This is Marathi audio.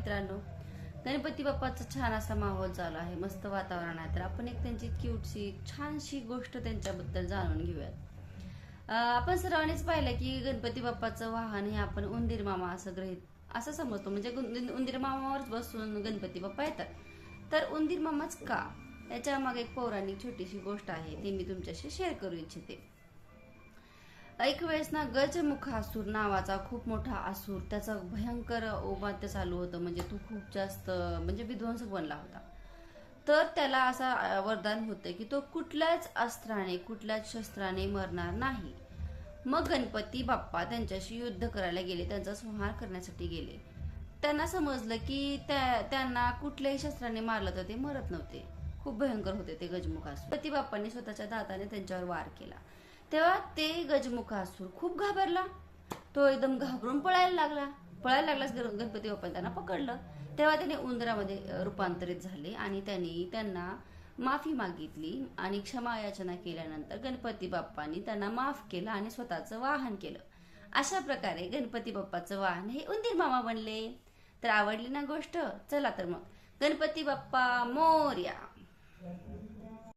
मित्रांनो, गणपती बाप्पाचा छान असा माहोल चालू आहे, मस्त वातावरण आहे. तर आपण एक त्यांची क्यूटशी छानशी गोष्ट त्यांच्याबद्दल जाणून घेऊयात. आपण सर्वांनीच पाहिलं की गणपती बाप्पाचं वाहन हे आपण उंदीर मामा असं समजतो. म्हणजे उंदीर मामावरच बसून गणपती बाप्पा येतात. तर उंदीर मामाच का, याच्या मागे एक पौराणिक छोटीशी गोष्ट आहे, ती मी तुमच्याशी शेअर करू इच्छिते. एक वेळेस ना गजमुखासूर नावाचा खूप मोठा असुर, त्याचा भयंकर औपात्य चालू होतं. म्हणजे तो खूप जास्त म्हणजे विध्वंसक बनला होता. तर त्याला असा वरदान होतं की तो कुठल्याच अस्त्राने कुठल्याच शस्त्राने मरणार नाही. मग गणपती बाप्पा त्यांच्याशी युद्ध करायला गेले, त्यांचा संहार करण्यासाठी गेले. त्यांना समजलं की त्यांना कुठल्याही शस्त्राने मारलं तर ते मरत नव्हते. खूप भयंकर होते ते गजमुखासूर. गणपती बाप्पांनी स्वतःच्या दाताने त्यांच्यावर वार केला. तेव्हा ते गजमुखासूर खूप घाबरला. तो एकदम घाबरून पळायला लागलाच. गणपती बाप्पाने त्यांना पकडलं. तेव्हा त्याने उंदरामध्ये रूपांतरित झाले आणि त्यांना माफी मागितली आणि क्षमा याचना केल्यानंतर गणपती बाप्पांनी त्यांना माफ केलं आणि स्वतःचं वाहन केलं. अशा प्रकारे गणपती बाप्पाचं वाहन हे उंदीर मामा बनले. तर आवडली ना गोष्ट? चला तर मग गणपती बाप्पा मोरया.